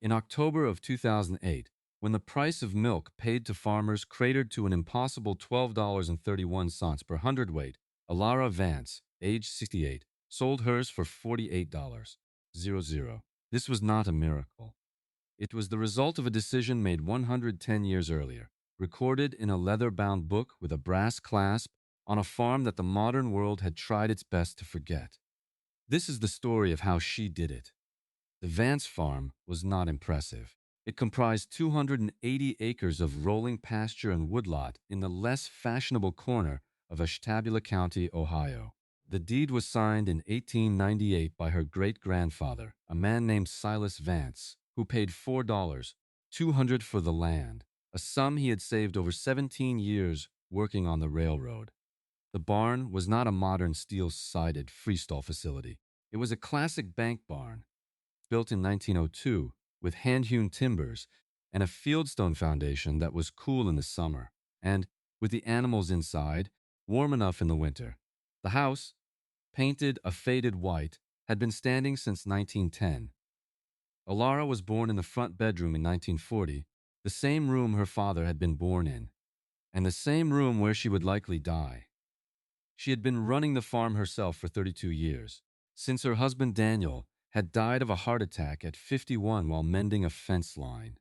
In October of 2008, when the price of milk paid to farmers cratered to an impossible $12.31 per hundredweight, Elara Vance, age 68, sold hers for $48. This was not a miracle. It was the result of a decision made 110 years earlier, recorded in a leather-bound book with a brass clasp on a farm that the modern world had tried its best to forget. This is the story of how she did it. The Vance farm was not impressive. It comprised 280 acres of rolling pasture and woodlot in the less fashionable corner of Ashtabula County, Ohio. The deed was signed in 1898 by her great-grandfather, a man named Silas Vance, who paid $4.200 for the land, a sum he had saved over 17 years working on the railroad. The barn was not a modern steel-sided freestall facility. It was a classic bank barn, built in 1902 with hand-hewn timbers and a fieldstone foundation that was cool in the summer and, with the animals inside, warm enough in the winter. The house, painted a faded white, had been standing since 1910. Elara was born in the front bedroom in 1940, the same room her father had been born in, and the same room where she would likely die. She had been running the farm herself for 32 years, since her husband Daniel had died of a heart attack at 51 while mending a fence line.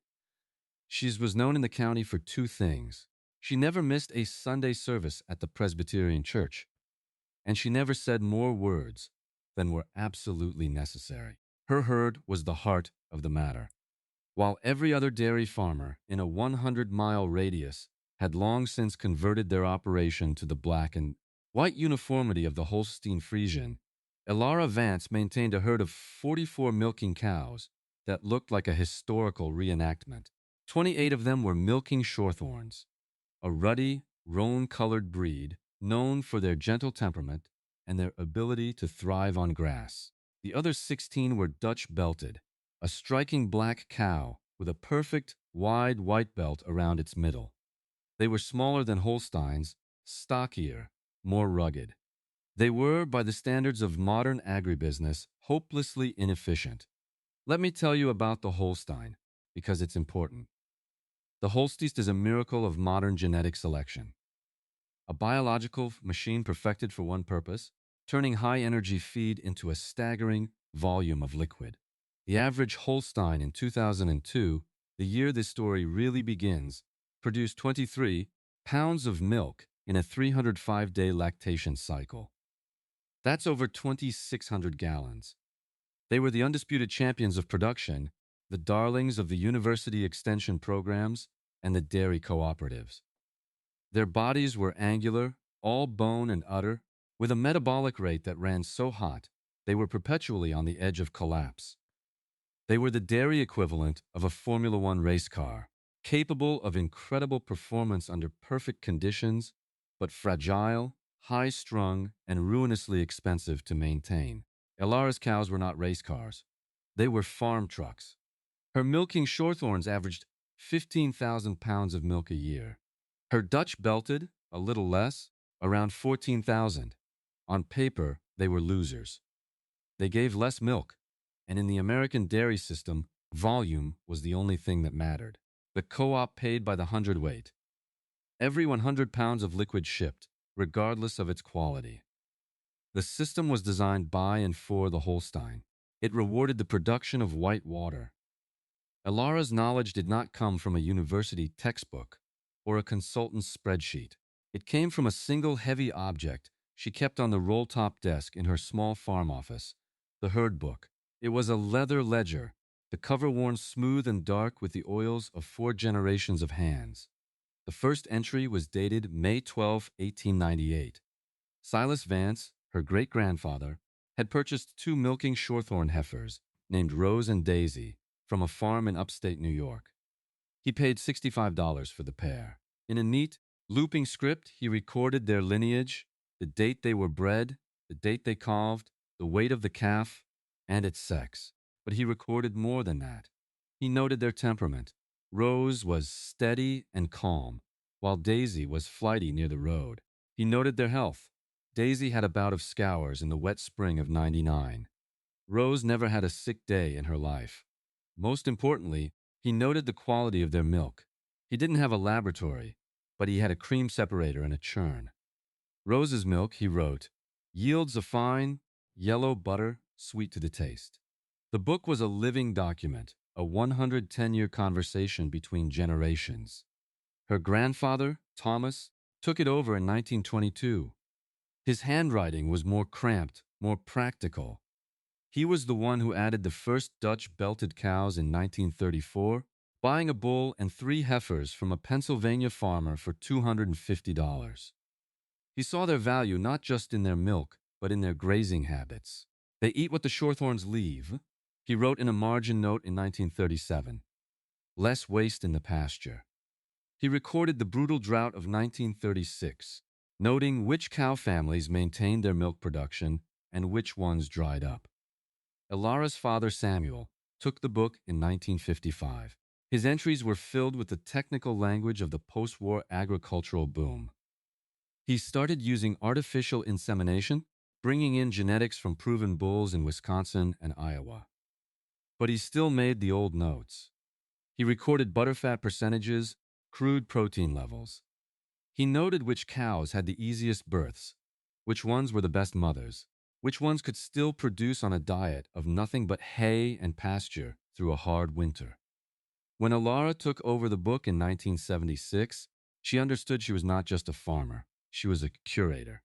She was known in the county for two things. She never missed a Sunday service at the Presbyterian Church, and she never said more words than were absolutely necessary. Her herd was the heart of the matter. While every other dairy farmer in a 100-mile radius had long since converted their operation to the black and white uniformity of the Holstein Friesian, Elara Vance maintained a herd of 44 milking cows that looked like a historical reenactment. 28 of them were milking shorthorns, a ruddy, roan-colored breed known for their gentle temperament and their ability to thrive on grass. The other 16 were Dutch belted, a striking black cow with a perfect, wide white belt around its middle. They were smaller than Holsteins, stockier, more rugged. They were, by the standards of modern agribusiness, hopelessly inefficient. Let me tell you about the Holstein, because it's important. The Holstein is a miracle of modern genetic selection. A biological machine perfected for one purpose, turning high-energy feed into a staggering volume of liquid. The average Holstein in 2002, the year this story really begins, produced 23 pounds of milk in a 305-day lactation cycle. That's over 2,600 gallons. They were the undisputed champions of production, the darlings of the university extension programs and the dairy cooperatives. Their bodies were angular, all bone and udder, with a metabolic rate that ran so hot they were perpetually on the edge of collapse. They were the dairy equivalent of a Formula One race car, capable of incredible performance under perfect conditions, but fragile, high-strung, and ruinously expensive to maintain. Elara's cows were not race cars. They were farm trucks. Her milking shorthorns averaged 15,000 pounds of milk a year. Her Dutch belted, a little less, around 14,000. On paper, they were losers. They gave less milk, and in the American dairy system, volume was the only thing that mattered. The co-op paid by the hundredweight. Every 100 pounds of liquid shipped, regardless of its quality. The system was designed by and for the Holstein. It rewarded the production of white water. Elara's knowledge did not come from a university textbook or a consultant's spreadsheet. It came from a single heavy object she kept on the roll-top desk in her small farm office, the herd book. It was a leather ledger, the cover worn smooth and dark with the oils of 4 generations of hands. The first entry was dated May 12, 1898. Silas Vance, her great-grandfather, had purchased 2 milking shorthorn heifers named Rose and Daisy from a farm in upstate New York. He paid $65 for the pair. In a neat, looping script, he recorded their lineage, the date they were bred, the date they calved, the weight of the calf, and its sex. But he recorded more than that. He noted their temperament. Rose was steady and calm, while Daisy was flighty near the road. He noted their health. Daisy had a bout of scours in the wet spring of '99. Rose never had a sick day in her life. Most importantly, he noted the quality of their milk. He didn't have a laboratory, but he had a cream separator and a churn. Rose's milk, he wrote, yields a fine, yellow butter, sweet to the taste. The book was a living document, a 110-year conversation between generations. Her grandfather, Thomas, took it over in 1922. His handwriting was more cramped, more practical. He was the one who added the first Dutch belted cows in 1934, buying a bull and 3 heifers from a Pennsylvania farmer for $250. He saw their value not just in their milk, but in their grazing habits. They eat what the shorthorns leave, he wrote in a margin note in 1937. Less waste in the pasture. He recorded the brutal drought of 1936, noting which cow families maintained their milk production and which ones dried up. Elara's father, Samuel, took the book in 1955. His entries were filled with the technical language of the post-war agricultural boom. He started using artificial insemination, bringing in genetics from proven bulls in Wisconsin and Iowa. But he still made the old notes. He recorded butterfat percentages, crude protein levels. He noted which cows had the easiest births, which ones were the best mothers, which ones could still produce on a diet of nothing but hay and pasture through a hard winter. When Elara took over the book in 1976, she understood she was not just a farmer, she was a curator.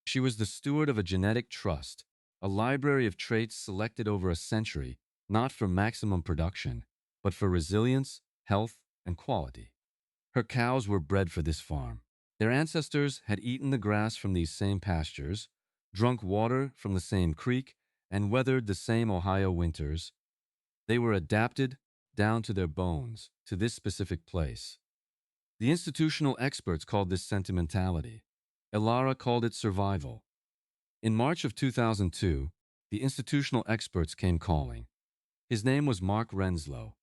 She was the steward of a genetic trust, a library of traits selected over a century, not for maximum production, but for resilience, health, and quality. Her cows were bred for this farm. Their ancestors had eaten the grass from these same pastures, drunk water from the same creek, and weathered the same Ohio winters. They were adapted down to their bones to this specific place. The institutional experts called this sentimentality. Elara called it survival. In March of 2002, the institutional experts came calling. His name was Mark Renslow.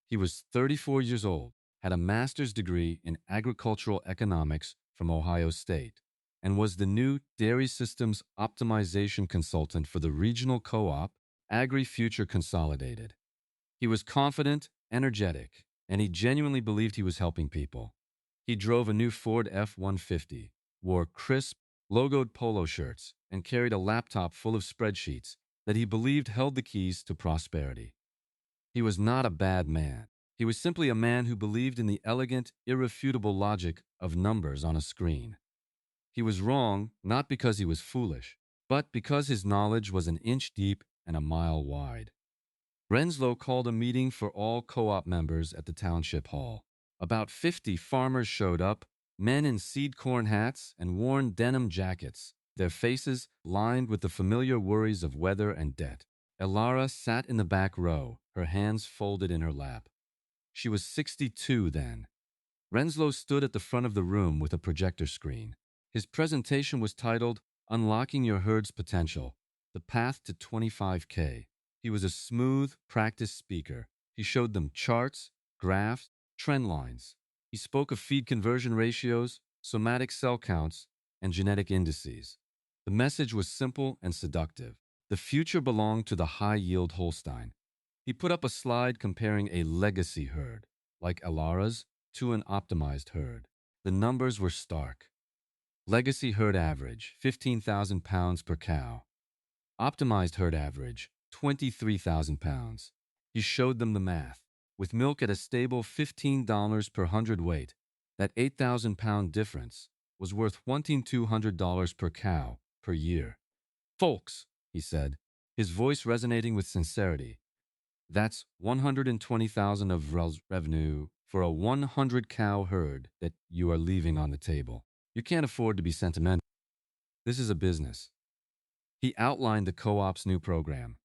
He was 34 years old, had a master's degree in agricultural economics from Ohio State, and was the new dairy systems optimization consultant for the regional co-op Agri-Future Consolidated. He was confident, energetic, and he genuinely believed he was helping people. He drove a new Ford F-150, wore crisp, logoed polo shirts, and carried a laptop full of spreadsheets that he believed held the keys to prosperity. He was not a bad man. He was simply a man who believed in the elegant, irrefutable logic of numbers on a screen. He was wrong not because he was foolish, but because his knowledge was an inch deep and a mile wide. Renslow called a meeting for all co-op members at the township hall. About 50 farmers showed up, men in seed corn hats and worn denim jackets, their faces lined with the familiar worries of weather and debt. Elara sat in the back row, her hands folded in her lap. She was 62 then. Renslow stood at the front of the room with a projector screen. His presentation was titled, Unlocking Your Herd's Potential, The Path to 25K. He was a smooth, practiced speaker. He showed them charts, graphs, trend lines. He spoke of feed conversion ratios, somatic cell counts, and genetic indices. The message was simple and seductive. The future belonged to the high-yield Holstein. He put up a slide comparing a legacy herd, like Elara's, to an optimized herd. The numbers were stark. Legacy herd average, 15,000 pounds per cow. Optimized herd average, 23,000 pounds. He showed them the math. With milk at a stable $15 per hundredweight, that 8,000-pound difference was worth $1,200 per cow per year. Folks, he said, his voice resonating with sincerity, that's 120,000 of revenue for a 100-cow herd that you are leaving on the table. You can't afford to be sentimental. This is a business. He outlined the co-op's new program.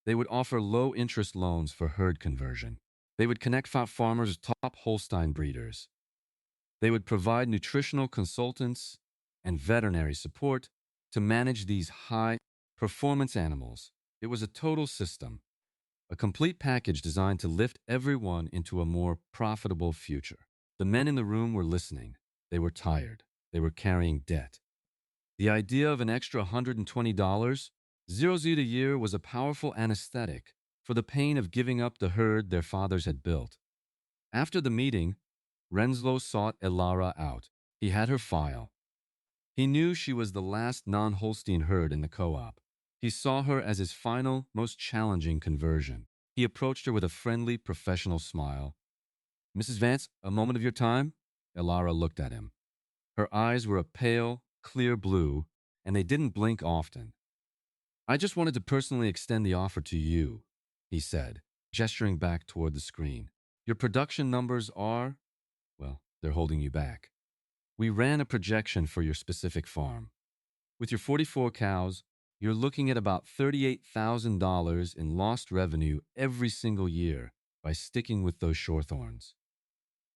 They would offer low-interest loans for herd conversion. They would connect farmers with top Holstein breeders. They would provide nutritional consultants and veterinary support to manage these high-performance animals. It was a total system, a complete package designed to lift everyone into a more profitable future. The men in the room were listening. They were tired. They were carrying debt. The idea of an extra $120, 0 a year was a powerful anesthetic for the pain of giving up the herd their fathers had built. After the meeting, Renslow sought Elara out. He had her file. He knew she was the last non-Holstein herd in the co-op. He saw her as his final, most challenging conversion. He approached her with a friendly, professional smile. "Mrs. Vance, a moment of your time?" Elara looked at him. Her eyes were a pale, clear blue, and they didn't blink often. "I just wanted to personally extend the offer to you," he said, gesturing back toward the screen. "Your production numbers are, well, they're holding you back. We ran a projection for your specific farm. With your 44 cows, you're looking at about $38,000 in lost revenue every single year by sticking with those shorthorns."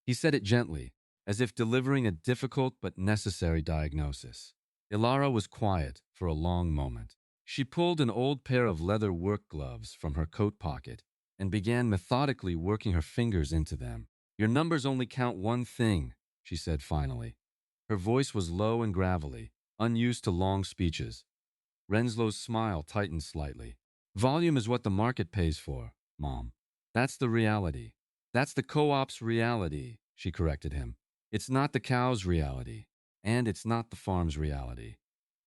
He said it gently, as if delivering a difficult but necessary diagnosis. Elara was quiet for a long moment. She pulled an old pair of leather work gloves from her coat pocket and began methodically working her fingers into them. "Your numbers only count one thing," she said finally. Her voice was low and gravelly, unused to long speeches. Renslow's smile tightened slightly. "Volume is what the market pays for, Mom. That's the reality. That's the co-op's reality," she corrected him. "It's not the cow's reality, and it's not the farm's reality."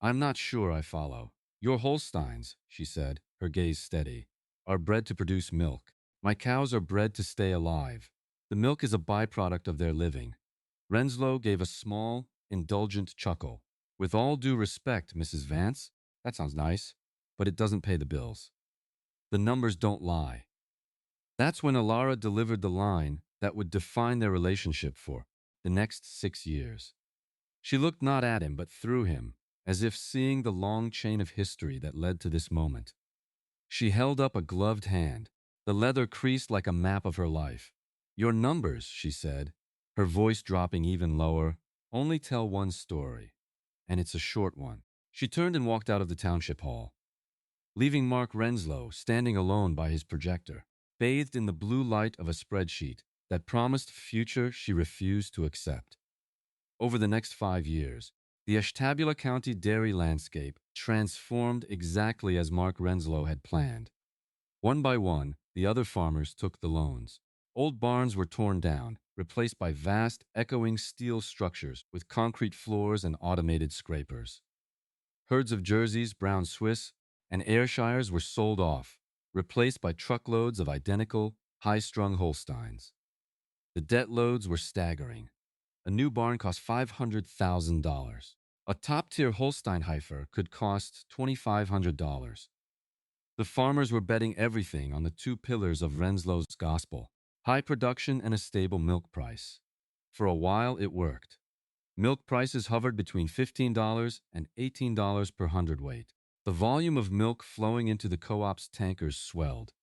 "I'm not sure I follow. Your Holsteins," she said, her gaze steady, "are bred to produce milk. My cows are bred to stay alive. The milk is a byproduct of their living." Renslow gave a small, indulgent chuckle. "With all due respect, Mrs. Vance, that sounds nice, but it doesn't pay the bills. The numbers don't lie." That's when Elara delivered the line that would define their relationship for the next 6 years. She looked not at him, but through him, as if seeing the long chain of history that led to this moment. She held up a gloved hand, the leather creased like a map of her life. "Your numbers," she said, her voice dropping even lower, "only tell one story, and it's a short one." She turned and walked out of the township hall, leaving Mark Renslow standing alone by his projector, bathed in the blue light of a spreadsheet that promised a future she refused to accept. Over the next 5 years, the Ashtabula County dairy landscape transformed exactly as Mark Renslow had planned. One by one, the other farmers took the loans. Old barns were torn down, replaced by vast, echoing steel structures with concrete floors and automated scrapers. Herds of Jerseys, Brown Swiss, and Ayrshires were sold off, replaced by truckloads of identical, high-strung Holsteins. The debt loads were staggering. A new barn cost $500,000. A top-tier Holstein heifer could cost $2,500. The farmers were betting everything on the two pillars of Renslow's gospel: high production and a stable milk price. For a while, it worked. Milk prices hovered between $15 and $18 per hundredweight. The volume of milk flowing into the co-op's tankers swelled.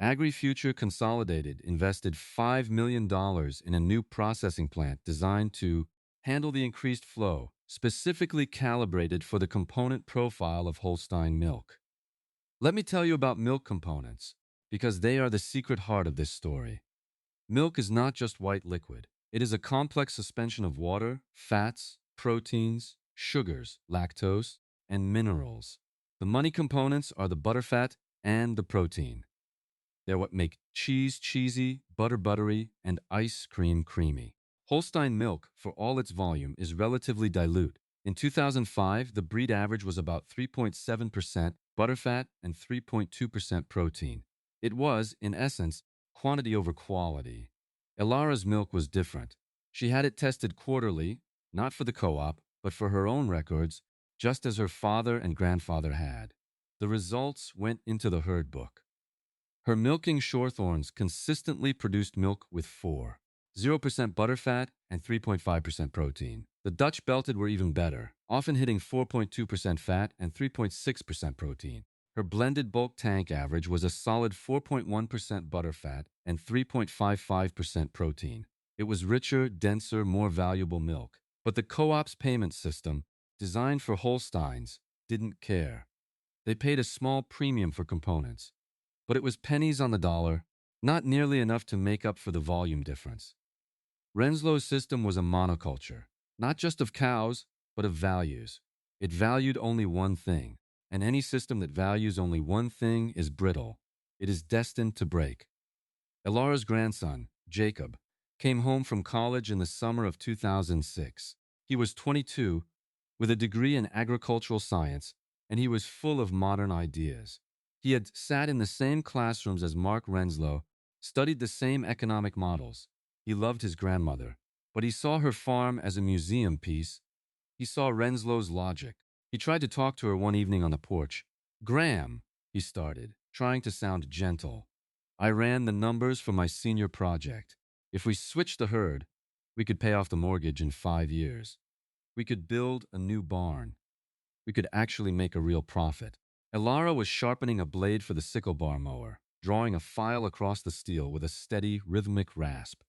AgriFuture Consolidated invested $5 million in a new processing plant designed to handle the increased flow, specifically calibrated for the component profile of Holstein milk. Let me tell you about milk components, because they are the secret heart of this story. Milk is not just white liquid. It is a complex suspension of water, fats, proteins, sugars, lactose, and minerals. The money components are the butterfat and the protein. They're what make cheese cheesy, butter buttery, and ice cream creamy. Holstein milk, for all its volume, is relatively dilute. In 2005, the breed average was about 3.7% butterfat and 3.2% protein. It was, in essence, quantity over quality. Elara's milk was different. She had it tested quarterly, not for the co-op, but for her own records, just as her father and grandfather had. The results went into the herd book. Her milking shorthorns consistently produced milk with 0% butterfat and 3.5% protein. The Dutch belted were even better, often hitting 4.2% fat and 3.6% protein. Her blended bulk tank average was a solid 4.1% butterfat and 3.55% protein. It was richer, denser, more valuable milk. But the co-op's payment system, designed for Holsteins, didn't care. They paid a small premium for components, but it was pennies on the dollar, not nearly enough to make up for the volume difference. Renslow's system was a monoculture, not just of cows, but of values. It valued only one thing, and any system that values only one thing is brittle. It is destined to break. Elara's grandson, Jacob, came home from college in the summer of 2006. He was 22, with a degree in agricultural science, and he was full of modern ideas. He had sat in the same classrooms as Mark Renslow, studied the same economic models. He loved his grandmother, but he saw her farm as a museum piece. He saw Renslow's logic. He tried to talk to her one evening on the porch. "Graham," he started, trying to sound gentle. "I ran the numbers for my senior project. If we switched the herd, we could pay off the mortgage in 5 years. We could build a new barn. We could actually make a real profit." Elara was sharpening a blade for the sickle bar mower, drawing a file across the steel with a steady, rhythmic rasp.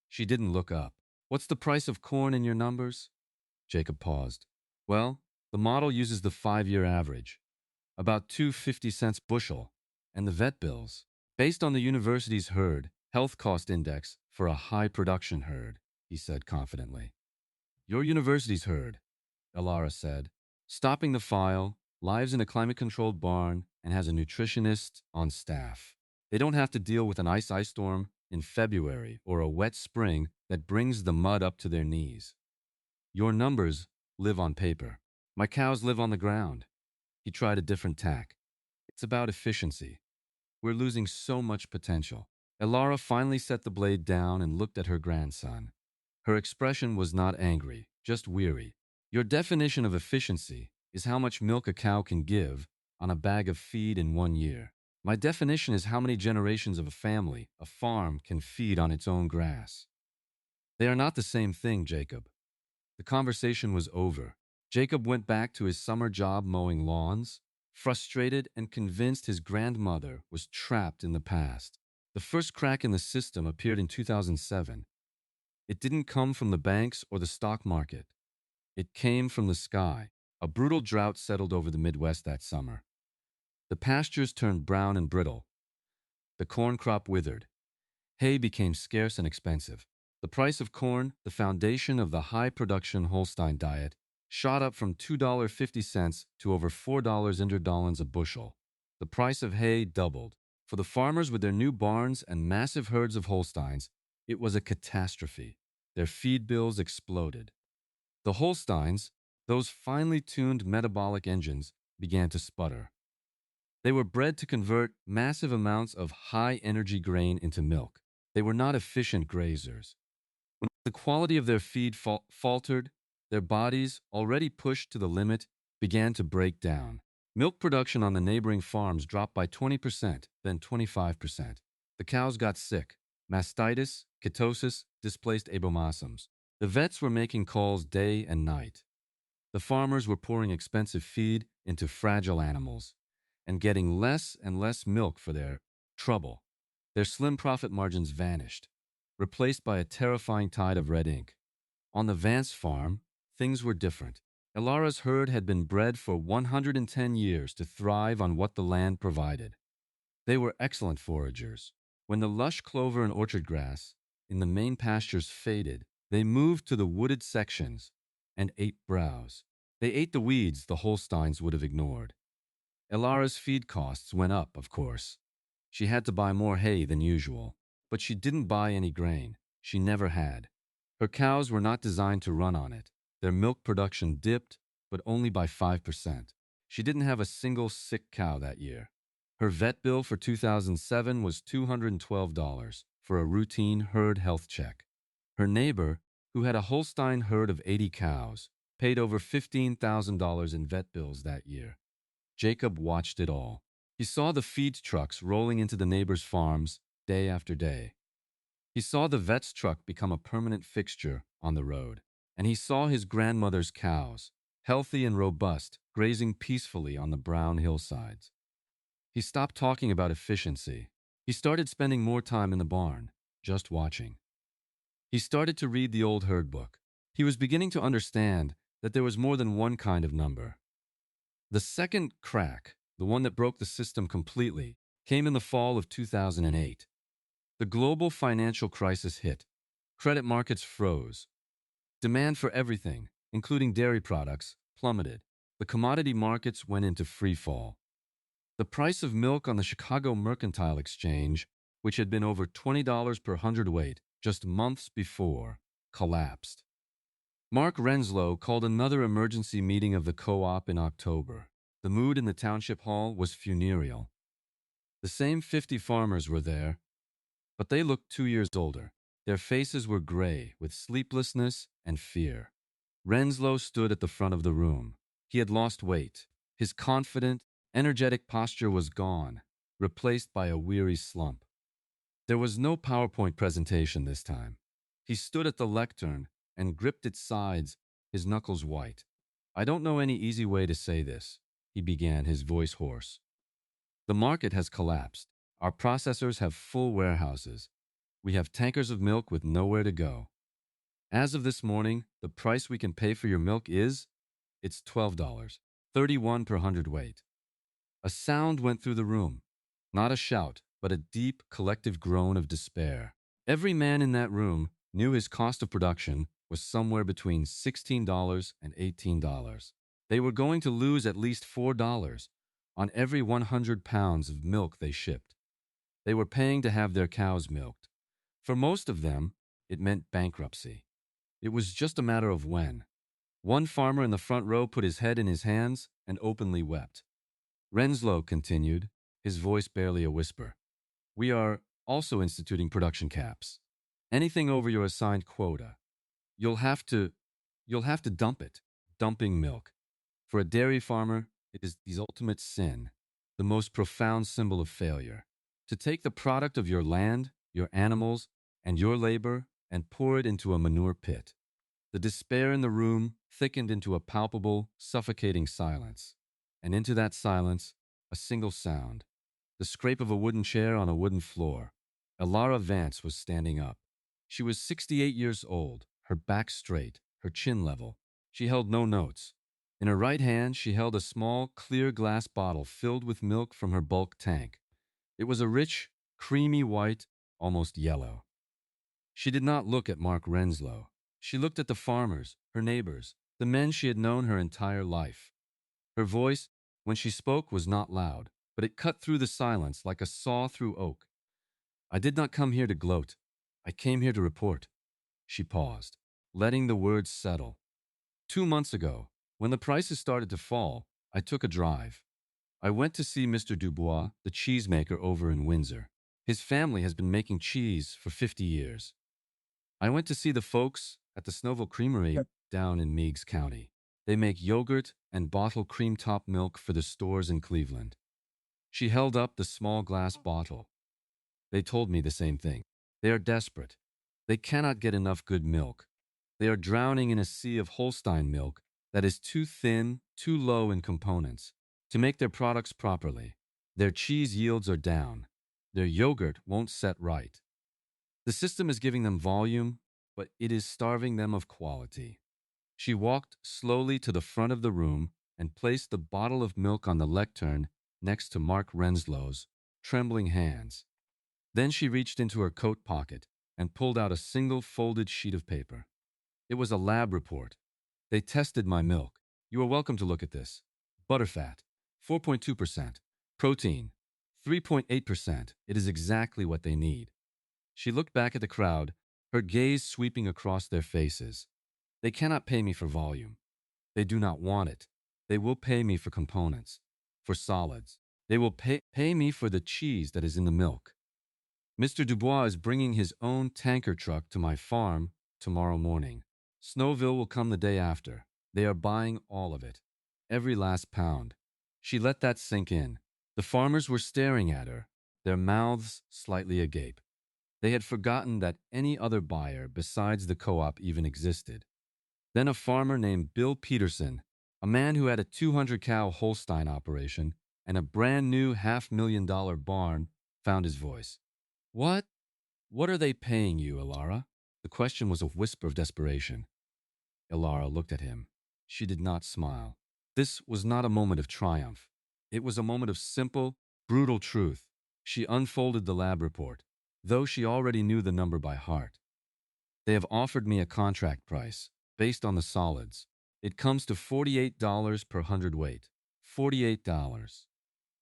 She didn't look up. "What's the price of corn in your numbers?" Jacob paused. "Well, the model uses the 5-year average, about 2.50 cents bushel, and the vet bills, based on the university's herd health cost index for a high production herd," he said confidently. "Your university's herd," Elara said, stopping the file, lives in a climate-controlled barn and has a nutritionist on staff. They don't have to deal with an ice storm in February or a wet spring that brings the mud up to their knees. Your numbers live on paper. My cows live on the ground." He tried a different tack. "It's about efficiency. We're losing so much potential." Elara finally set the blade down and looked at her grandson. Her expression was not angry, just weary. "Your definition of efficiency is how much milk a cow can give on a bag of feed in 1 year. My definition is how many generations of a family, a farm, can feed on its own grass." "They are not the same thing, Jacob." The conversation was over. Jacob went back to his summer job mowing lawns, frustrated and convinced his grandmother was trapped in the past. The first crack in the system appeared in 2007. It didn't come from the banks or the stock market. It came from the sky. A brutal drought settled over the Midwest that summer. The pastures turned brown and brittle. The corn crop withered. Hay became scarce and expensive. The price of corn, the foundation of the high-production Holstein diet, shot up from $2.50 to over $4 a bushel. The price of hay doubled. For the farmers with their new barns and massive herds of Holsteins, it was a catastrophe. Their feed bills exploded. The Holsteins, those finely tuned metabolic engines, began to sputter. They were bred to convert massive amounts of high-energy grain into milk. They were not efficient grazers. When the quality of their feed faltered, their bodies, already pushed to the limit, began to break down. Milk production on the neighboring farms dropped by 20%, then 25%. The cows got sick. Mastitis, ketosis, displaced abomasums. The vets were making calls day and night. The farmers were pouring expensive feed into fragile animals and getting less and less milk for their trouble. Their slim profit margins vanished, replaced by a terrifying tide of red ink. On the Vance farm, things were different. Elara's herd had been bred for 110 years to thrive on what the land provided. They were excellent foragers. When the lush clover and orchard grass in the main pastures faded, they moved to the wooded sections and ate browse. They ate the weeds the Holsteins would have ignored. Elara's feed costs went up, of course. She had to buy more hay than usual, but she didn't buy any grain. She never had. Her cows were not designed to run on it. Their milk production dipped, but only by 5%. She didn't have a single sick cow that year. Her vet bill for 2007 was $212 for a routine herd health check. Her neighbor, who had a Holstein herd of 80 cows, paid over $15,000 in vet bills that year. Jacob watched it all. He saw the feed trucks rolling into the neighbors' farms day after day. He saw the vet's truck become a permanent fixture on the road. And he saw his grandmother's cows, healthy and robust, grazing peacefully on the brown hillsides. He stopped talking about efficiency. He started spending more time in the barn, just watching. He started to read the old herd book. He was beginning to understand that there was more than one kind of number. The second crack, the one that broke the system completely, came in the fall of 2008. The global financial crisis hit. Credit markets froze. Demand for everything, including dairy products, plummeted. The commodity markets went into free fall. The price of milk on the Chicago Mercantile Exchange, which had been over $20 per hundredweight just months before, collapsed. Mark Renslow called another emergency meeting of the co-op in October. The mood in the township hall was funereal. The same 50 farmers were there, but they looked 2 years older. Their faces were gray with sleeplessness and fear. Renslow stood at the front of the room. He had lost weight. His confident, energetic posture was gone, replaced by a weary slump. There was no PowerPoint presentation this time. He stood at the lectern and gripped its sides, his knuckles white. "I don't know any easy way to say this," he began, his voice hoarse. "The market has collapsed. Our processors have full warehouses. We have tankers of milk with nowhere to go. As of this morning, the price we can pay for your milk it's $12, 31 per hundredweight." A sound went through the room. Not a shout, but a deep, collective groan of despair. Every man in that room knew his cost of production was somewhere between $16 and $18. They were going to lose at least $4 on every 100 pounds of milk they shipped. They were paying to have their cows milked. For most of them, it meant bankruptcy. It was just a matter of when. One farmer in the front row put his head in his hands and openly wept. Renslow continued, his voice barely a whisper. "We are also instituting production caps. Anything over your assigned quota, you'll have to dump it. Dumping milk. For a dairy farmer, it is the ultimate sin, the most profound symbol of failure. To take the product of your land, your animals, and your labor and pour it into a manure pit." The despair in the room thickened into a palpable, suffocating silence. And into that silence, a single sound. The scrape of a wooden chair on a wooden floor. Elara Vance was standing up. She was 68 years old, her back straight, her chin level. She held no notes. In her right hand, she held a small, clear glass bottle filled with milk from her bulk tank. It was a rich, creamy white, almost yellow. She did not look at Mark Renslow. She looked at the farmers, her neighbors, the men she had known her entire life. Her voice, when she spoke, was not loud, but it cut through the silence like a saw through oak. "I did not come here to gloat. I came here to report." She paused, letting the words settle. "2 months ago, when the prices started to fall, I took a drive. I went to see Mr. Dubois, the cheesemaker over in Windsor. His family has been making cheese for 50 years. I went to see the folks at the Snowville Creamery down in Meigs County. They make yogurt and bottle cream top milk for the stores in Cleveland." She held up the small glass bottle. "They told me the same thing. They are desperate. They cannot get enough good milk. They are drowning in a sea of Holstein milk that is too thin, too low in components to make their products properly. Their cheese yields are down. Their yogurt won't set right. The system is giving them volume, but it is starving them of quality." She walked slowly to the front of the room and placed the bottle of milk on the lectern next to Mark Renslow's trembling hands. Then she reached into her coat pocket and pulled out a single folded sheet of paper. It was a lab report. "They tested my milk. You are welcome to look at this. Butterfat, 4.2%. Protein, 3.8%. It is exactly what they need." She looked back at the crowd, her gaze sweeping across their faces. "They cannot pay me for volume. They do not want it. They will pay me for components, for solids. They will pay me for the cheese that is in the milk. Mr. Dubois is bringing his own tanker truck to my farm tomorrow morning. Snowville will come the day after. They are buying all of it. Every last pound." She let that sink in. The farmers were staring at her, their mouths slightly agape. They had forgotten that any other buyer besides the co-op even existed. Then a farmer named Bill Peterson, a man who had a 200-cow Holstein operation and a brand new $500,000 barn, found his voice. What are they paying you, Elara?" The question was a whisper of desperation. Elara looked at him. She did not smile. This was not a moment of triumph. It was a moment of simple, brutal truth. She unfolded the lab report, though she already knew the number by heart. "They have offered me a contract price, based on the solids. It comes to $48 per hundredweight. $48.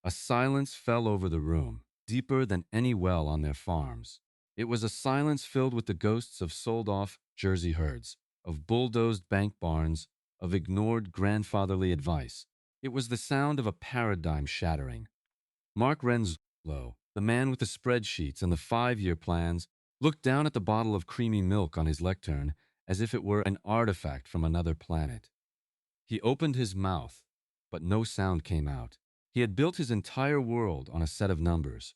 A silence fell over the room, deeper than any well on their farms. It was a silence filled with the ghosts of sold-off Jersey herds, of bulldozed bank barns, of ignored grandfatherly advice. It was the sound of a paradigm shattering. Mark Renslow, the man with the spreadsheets and the 5-year plans, looked down at the bottle of creamy milk on his lectern as if it were an artifact from another planet. He opened his mouth, but no sound came out. He had built his entire world on a set of numbers.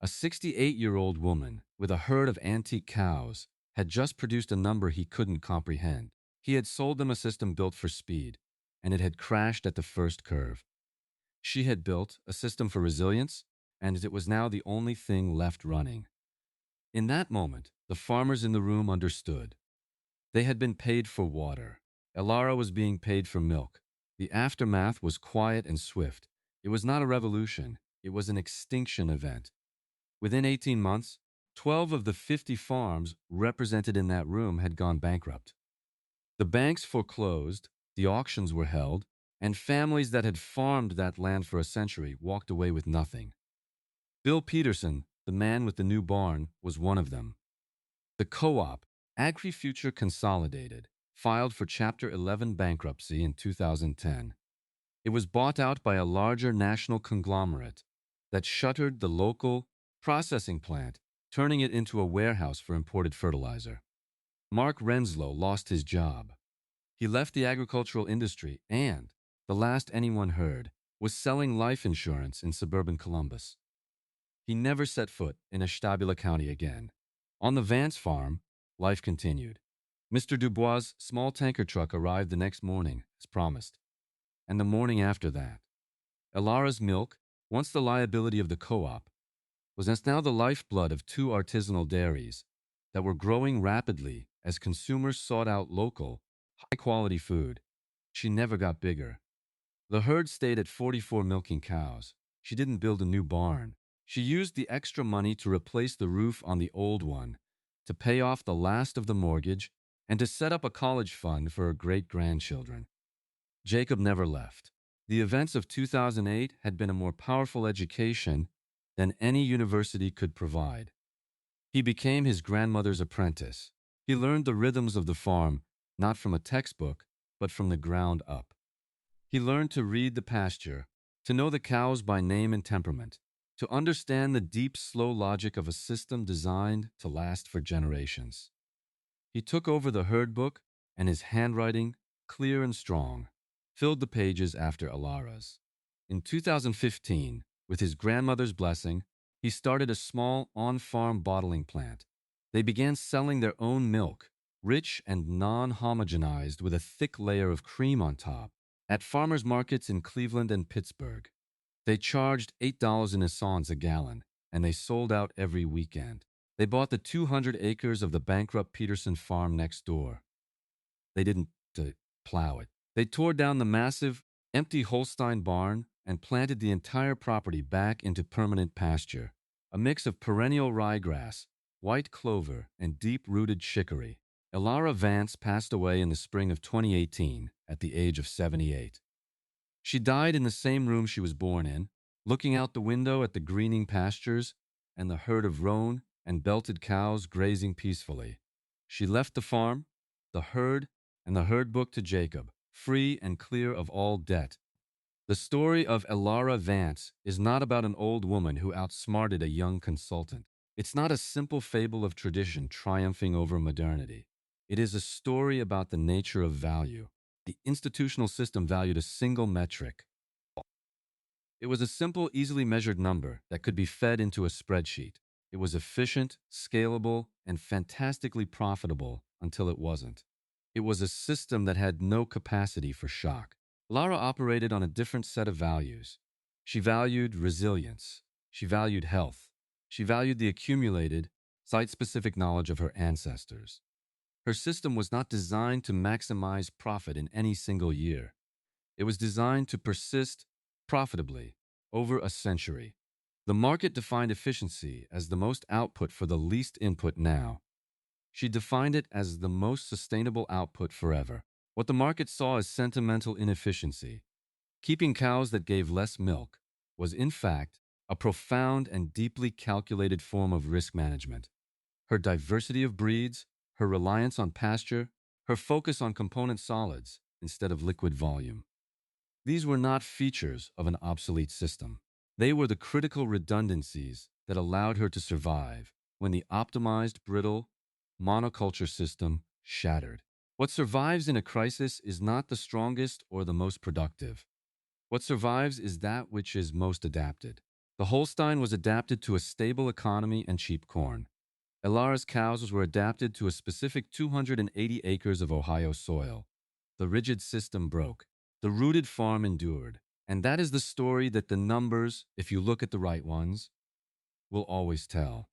A 68-year-old woman with a herd of antique cows had just produced a number he couldn't comprehend. He had sold them a system built for speed, and it had crashed at the first curve. She had built a system for resilience, and it was now the only thing left running. In that moment, the farmers in the room understood. They had been paid for water. Elara was being paid for milk. The aftermath was quiet and swift. It was not a revolution. It was an extinction event. Within 18 months, 12 of the 50 farms represented in that room had gone bankrupt. The banks foreclosed, the auctions were held, and families that had farmed that land for a century walked away with nothing. Bill Peterson, the man with the new barn, was one of them. The co-op, AgriFuture Consolidated, filed for Chapter 11 bankruptcy in 2010. It was bought out by a larger national conglomerate that shuttered the local processing plant, turning it into a warehouse for imported fertilizer. Mark Renslow lost his job. He left the agricultural industry and, the last anyone heard, was selling life insurance in suburban Columbus. He never set foot in Ashtabula County again. On the Vance farm, life continued. Mr. Dubois' small tanker truck arrived the next morning, as promised, and the morning after that. Elara's milk, once the liability of the co-op, was now the lifeblood of 2 artisanal dairies that were growing rapidly as consumers sought out local, high-quality food. She never got bigger. The herd stayed at 44 milking cows. She didn't build a new barn. She used the extra money to replace the roof on the old one, to pay off the last of the mortgage, and to set up a college fund for her great-grandchildren. Jacob never left. The events of 2008 had been a more powerful education than any university could provide. He became his grandmother's apprentice. He learned the rhythms of the farm, not from a textbook, but from the ground up. He learned to read the pasture, to know the cows by name and temperament, to understand the deep, slow logic of a system designed to last for generations. He took over the herd book, and his handwriting, clear and strong, filled the pages after Elara's. In 2015, with his grandmother's blessing, he started a small on-farm bottling plant. They began selling their own milk, rich and non-homogenized with a thick layer of cream on top, at farmers markets in Cleveland and Pittsburgh. They charged $8 in essence a gallon, and they sold out every weekend. They bought the 200 acres of the bankrupt Peterson farm next door. They didn't plow it. They tore down the massive, empty Holstein barn and planted the entire property back into permanent pasture, a mix of perennial ryegrass, white clover, and deep-rooted chicory. Elara Vance passed away in the spring of 2018 at the age of 78. She died in the same room she was born in, looking out the window at the greening pastures and the herd of roan and belted cows grazing peacefully. She left the farm, the herd, and the herd book to Jacob, free and clear of all debt. The story of Elara Vance is not about an old woman who outsmarted a young consultant. It's not a simple fable of tradition triumphing over modernity. It is a story about the nature of value. The institutional system valued a single metric. It was a simple, easily measured number that could be fed into a spreadsheet. It was efficient, scalable, and fantastically profitable until it wasn't. It was a system that had no capacity for shock. Lara operated on a different set of values. She valued resilience. She valued health. She valued the accumulated, site-specific knowledge of her ancestors. Her system was not designed to maximize profit in any single year. It was designed to persist profitably over a century. The market defined efficiency as the most output for the least input now. She defined it as the most sustainable output forever. What the market saw as sentimental inefficiency, keeping cows that gave less milk, was, in fact, a profound and deeply calculated form of risk management. Her diversity of breeds, her reliance on pasture, her focus on component solids instead of liquid volume. These were not features of an obsolete system. They were the critical redundancies that allowed her to survive when the optimized, brittle monoculture system shattered. What survives in a crisis is not the strongest or the most productive. What survives is that which is most adapted. The Holstein was adapted to a stable economy and cheap corn. Elara's cows were adapted to a specific 280 acres of Ohio soil. The rigid system broke. The rooted farm endured. And that is the story that the numbers, if you look at the right ones, will always tell.